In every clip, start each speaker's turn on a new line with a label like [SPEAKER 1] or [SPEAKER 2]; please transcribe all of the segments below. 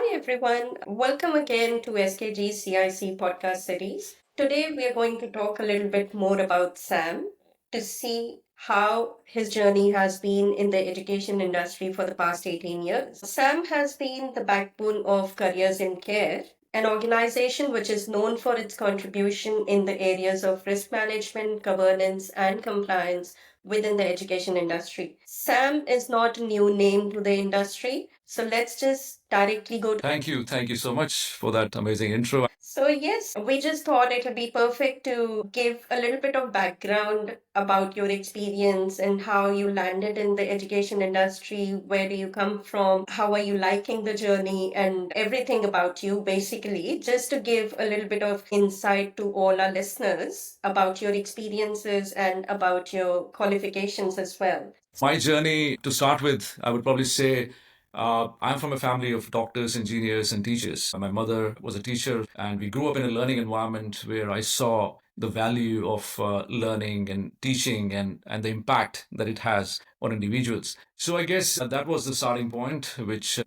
[SPEAKER 1] Hi, everyone. Welcome again to SKG CIC podcast series. Today, we are going to talk a little bit more about Sam to see how his journey has been in the education industry for the past 18 years. Sam has been the backbone of Careers in Care, an organization which is known for its contribution in the areas of risk management, governance, and compliance within the education industry. Sam is not a new name to the industry, so let's just directly go to.
[SPEAKER 2] Thank you. Thank you so much for that amazing intro.
[SPEAKER 1] So, yes, we just thought it would be perfect to give a little bit of background about your experience and how you landed in the education industry. Where do you come from? How are you liking the journey? And everything about you, basically, just to give a little bit of insight to all our listeners about your experiences and about your qualifications as well.
[SPEAKER 2] My journey, to start with, I would probably say I'm from a family of doctors, engineers, and teachers. My mother was a teacher, and we grew up in a learning environment where I saw the value of learning and teaching and the impact that it has on individuals. So I guess that was the starting point, which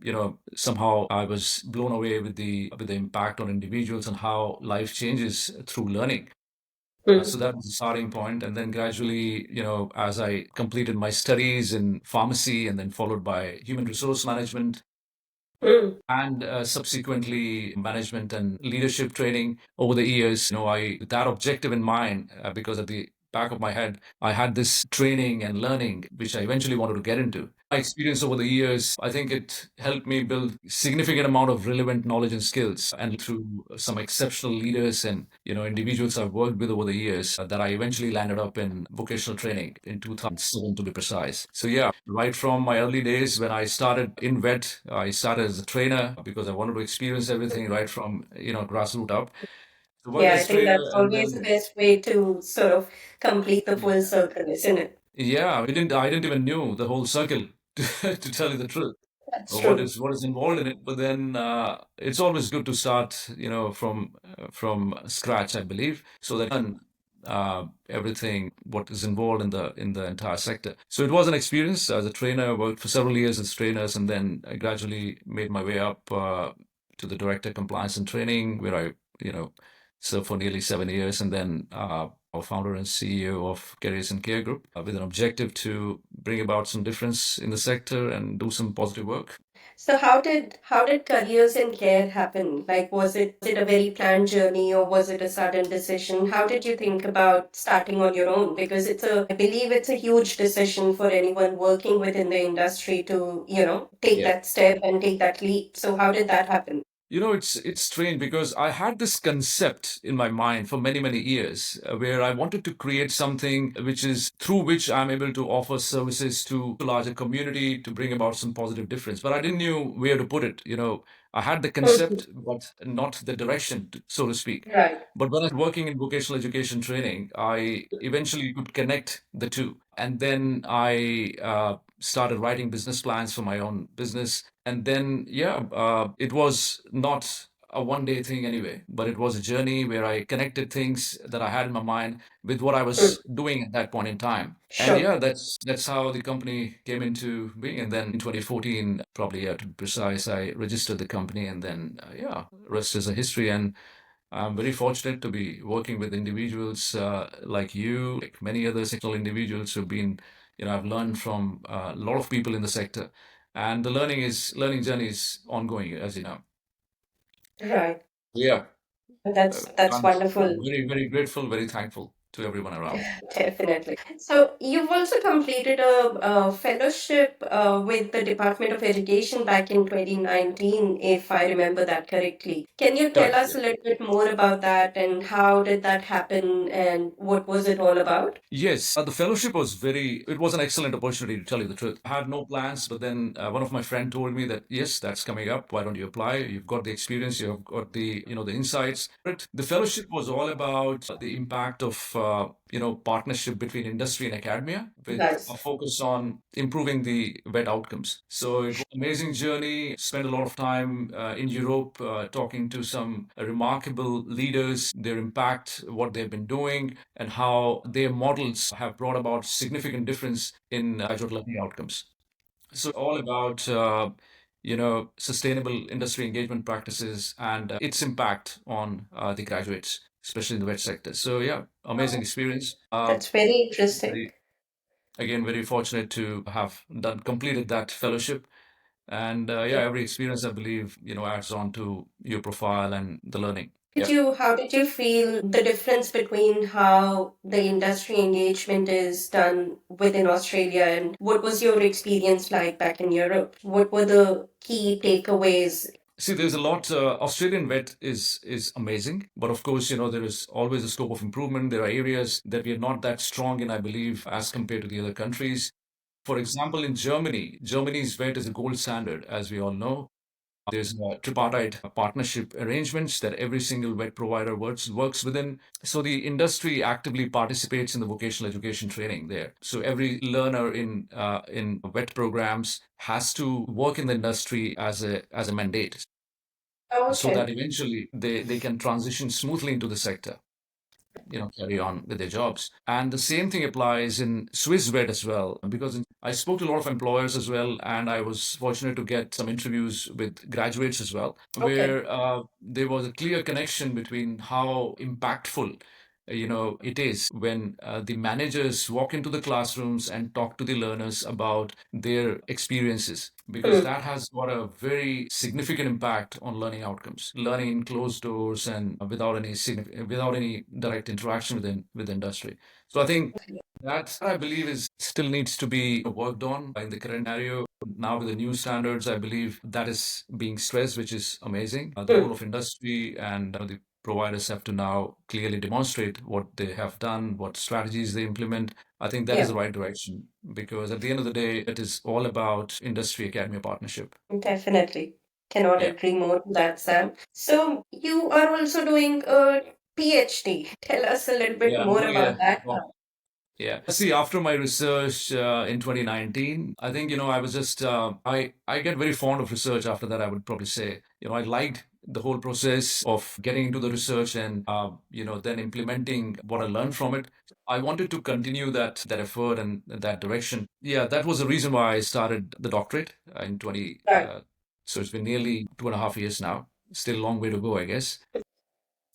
[SPEAKER 2] somehow I was blown away with the impact on individuals and how life changes through learning. So that was the starting point. And then gradually, as I completed my studies in pharmacy and then followed by human resource management
[SPEAKER 1] Mm.
[SPEAKER 2] and subsequently management and leadership training over the years, with that objective in mind, because at the back of my head, I had this training and learning, which I eventually wanted to get into. My experience over the years, I think it helped me build significant amount of relevant knowledge and skills, and through some exceptional leaders and individuals I've worked with over the years, that I eventually landed up in vocational training in 2007 to be precise. So yeah, right from my early days when I started in vet, I started as a trainer because I wanted to experience everything right from grassroots up. So worked
[SPEAKER 1] Yeah, I
[SPEAKER 2] as
[SPEAKER 1] think
[SPEAKER 2] trainer
[SPEAKER 1] that's
[SPEAKER 2] and
[SPEAKER 1] always the
[SPEAKER 2] then
[SPEAKER 1] best way to sort of complete the full circle, isn't it?
[SPEAKER 2] yeah, I didn't even knew the whole circle to tell you the truth.
[SPEAKER 1] That's
[SPEAKER 2] What
[SPEAKER 1] true.
[SPEAKER 2] is involved in it? But then it's always good to start, from scratch, I believe, so that learn everything what is involved in the entire sector. So it was an experience as a trainer. Worked for several years as trainers, and then I gradually made my way up to the director compliance and training, where I served for nearly 7 years, and then our founder and CEO of Careers and Care Group, with an objective to bring about some difference in the sector and do some positive work.
[SPEAKER 1] So how did careers in care happen? Like was it a very planned journey or was it a sudden decision? How did you think about starting on your own? Because I believe it's a huge decision for anyone working within the industry to, take
[SPEAKER 2] Yeah.
[SPEAKER 1] that step and take that leap. So how did that happen?
[SPEAKER 2] It's strange because I had this concept in my mind for many, many years, where I wanted to create something which is through which I'm able to offer services to a larger community to bring about some positive difference. But I didn't know where to put it. I had the
[SPEAKER 1] Mhm.
[SPEAKER 2] concept, but not the direction, so to speak.
[SPEAKER 1] Right.
[SPEAKER 2] But when I was working in vocational education training, I eventually could connect the two. And then I started writing business plans for my own business. And then, yeah, it was not a one day thing anyway, but it was a journey where I connected things that I had in my mind with what I
[SPEAKER 1] Mm.
[SPEAKER 2] was doing at that point in time. And
[SPEAKER 1] Sure.
[SPEAKER 2] yeah, that's how the company came into being. And then in 2014, probably, yeah, to be precise, I registered the company. And then, yeah, rest is a history. And I'm very fortunate to be working with individuals like you, like many other sectoral individuals who've been, I've learned from a lot of people in the sector. And the learning journey is ongoing, as you know.
[SPEAKER 1] Right.
[SPEAKER 2] Yeah.
[SPEAKER 1] That's
[SPEAKER 2] I'm
[SPEAKER 1] wonderful.
[SPEAKER 2] very, very grateful, very thankful to everyone around.
[SPEAKER 1] Definitely. So you've also completed a fellowship with the Department of Education back in 2019, if I remember that correctly. Can you tell
[SPEAKER 2] Correct.
[SPEAKER 1] us a little bit more about that and how did that happen and what was it all about?
[SPEAKER 2] Yes, the fellowship was it was an excellent opportunity to tell you the truth. I had no plans, but then one of my friend told me that, yes, that's coming up. Why don't you apply? You've got the experience, you've got the insights. But the fellowship was all about the impact of, partnership between industry and academia with a
[SPEAKER 1] Nice.
[SPEAKER 2] focus on improving the vet outcomes. So it was an amazing journey. Spent a lot of time in Europe talking to some remarkable leaders, their impact, what they've been doing, and how their models have brought about significant difference in graduate learning outcomes. So all about sustainable industry engagement practices and its impact on the graduates, especially in the wet sector. So yeah, amazing
[SPEAKER 1] Oh,
[SPEAKER 2] experience.
[SPEAKER 1] that's very interesting.
[SPEAKER 2] Very, again, very fortunate to have completed that fellowship. And yeah,
[SPEAKER 1] Yeah.
[SPEAKER 2] every experience, I believe, adds on to your profile and the learning. Yeah.
[SPEAKER 1] How did you feel the difference between how the industry engagement is done within Australia and what was your experience like back in Europe? What were the key takeaways?
[SPEAKER 2] See, there's a lot. Australian vet is amazing, but of course, there is always a scope of improvement. There are areas that we are not that strong in, I believe, as compared to the other countries. For example, in Germany, Germany's vet is a gold standard, as we all know. There's tripartite partnership arrangements that every single vet provider works within. So the industry actively participates in the vocational education training there. So every learner in vet programs has to work in the industry as a mandate,
[SPEAKER 1] Oh,
[SPEAKER 2] so
[SPEAKER 1] okay.
[SPEAKER 2] that eventually they can transition smoothly into the sector, carry on with their jobs. And the same thing applies in Swiss vet as well, because I spoke to a lot of employers as well, and I was fortunate to get some interviews with graduates as well,
[SPEAKER 1] Okay.
[SPEAKER 2] where there was a clear connection between how impactful it is when the managers walk into the classrooms and talk to the learners about their experiences, because
[SPEAKER 1] Hmm.
[SPEAKER 2] that has got a very significant impact on learning outcomes, learning in closed doors and without any direct interaction with the industry. So I think that, I believe, is still needs to be worked on in the current scenario. Now with the new standards, I believe that is being stressed, which is amazing. The
[SPEAKER 1] Hmm.
[SPEAKER 2] whole of industry and the providers have to now clearly demonstrate what they have done, what strategies they implement. I think that is
[SPEAKER 1] Yeah,
[SPEAKER 2] the right direction, because at the end of the day, it is all about industry academia partnership.
[SPEAKER 1] definitely. Cannot
[SPEAKER 2] Yeah.
[SPEAKER 1] agree more to that, Sam. So you are also doing a PhD. Tell us a little bit
[SPEAKER 2] Yeah, I'm
[SPEAKER 1] more
[SPEAKER 2] doing
[SPEAKER 1] about
[SPEAKER 2] a
[SPEAKER 1] that.
[SPEAKER 2] Yeah. See, after my research in 2019, I think, I was just, I get very fond of research after that, I would probably say. I liked the whole process of getting into the research and, then implementing what I learned from it. I wanted to continue that effort and that direction. Yeah, that was the reason why I started the doctorate in
[SPEAKER 1] Right.
[SPEAKER 2] so it's been nearly 2.5 years now. Still a long way to go, I guess.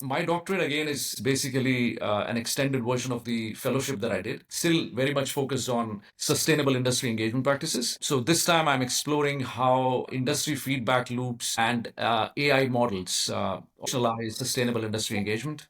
[SPEAKER 2] My doctorate again is basically an extended version of the fellowship that I did, still very much focused on sustainable industry engagement practices. So this time I'm exploring how industry feedback loops and AI models operationalize sustainable industry engagement.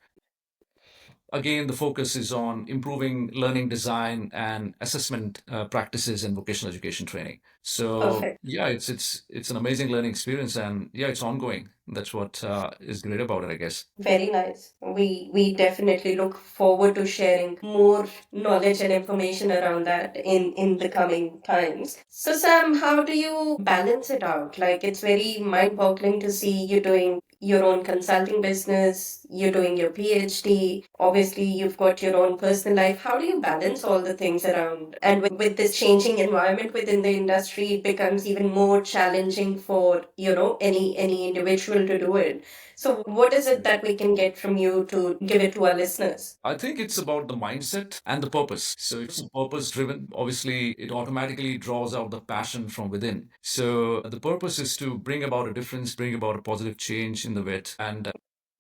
[SPEAKER 2] Again, the focus is on improving learning design and assessment practices in vocational education training. So
[SPEAKER 1] Perfect.
[SPEAKER 2] yeah, it's an amazing learning experience, and yeah, it's ongoing. That's what is great about it, I guess.
[SPEAKER 1] Very nice. We definitely look forward to sharing more knowledge and information around that in the coming times. So Sam, how do you balance it out? Like it's very mind-boggling to see you doing your own consulting business, you're doing your PhD. Obviously, you've got your own personal life. How do you balance all the things around? And with this changing environment within the industry, it becomes even more challenging for, any individual to do it. So, what is it that we can get from you to give it to our listeners?
[SPEAKER 2] I think it's about the mindset and the purpose. So it's purpose driven. Obviously, it automatically draws out the passion from within. So the purpose is to bring about a difference, bring about a positive change in the vet. And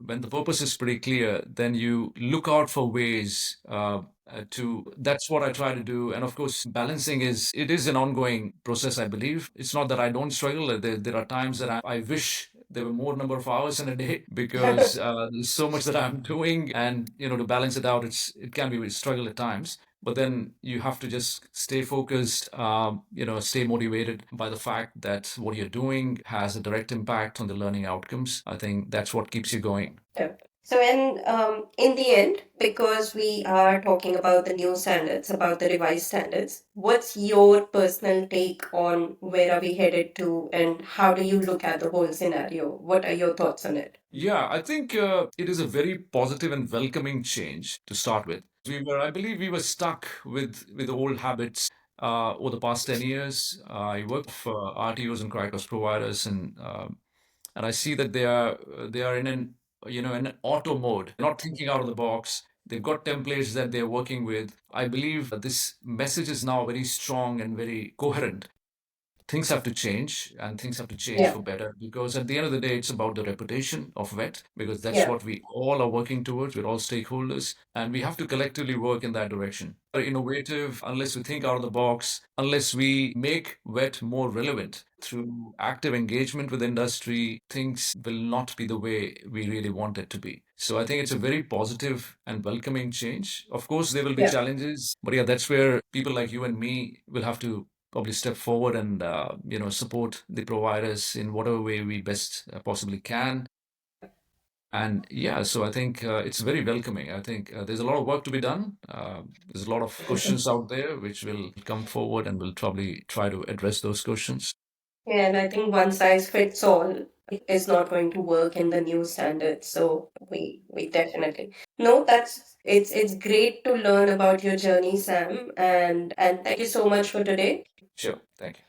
[SPEAKER 2] when the purpose is pretty clear, then you look out for ways that's what I try to do. And of course, balancing it is an ongoing process, I believe. It's not that I don't struggle. There are times that I wish there were more number of hours in a day, because there's so much that I'm doing, and to balance it out, it can be a struggle at times. But then you have to just stay focused, stay motivated by the fact that what you're doing has a direct impact on the learning outcomes. I think that's what keeps you going.
[SPEAKER 1] Yeah. So, in the end, because we are talking about the new standards, about the revised standards, what's your personal take on where are we headed to, and how do you look at the whole scenario? What are your thoughts on it?
[SPEAKER 2] Yeah, I think it is a very positive and welcoming change to start with. I believe, we were stuck with old habits over the past 10 years. I work for RTOs and CRICOS providers, and I see that they are in an auto mode, not thinking out of the box. They've got templates that they're working with. I believe that this message is now very strong and very coherent. things have to change, and things have to change
[SPEAKER 1] Yeah.
[SPEAKER 2] for better, because at the end of the day, it's about the reputation of vet, because that's
[SPEAKER 1] Yeah.
[SPEAKER 2] what we all are working towards. We're all stakeholders, and we have to collectively work in that direction. Innovative, unless we think out of the box, unless we make vet more relevant through active engagement with industry, things will not be the way we really want it to be. So I think it's a very positive and welcoming change. Of course, there will be
[SPEAKER 1] Yeah.
[SPEAKER 2] challenges, but yeah, that's where people like you and me will have to probably step forward and support the providers in whatever way we best possibly can. And yeah, so I think it's very welcoming. I think there's a lot of work to be done. There's a lot of questions out there which will come forward, and we'll probably try to address those questions.
[SPEAKER 1] Yeah, and I think one size fits all is not going to work in the new standards. So we definitely no, that's it's great to learn about your journey, Sam, and thank you so much for today.
[SPEAKER 2] Sure. Thank you.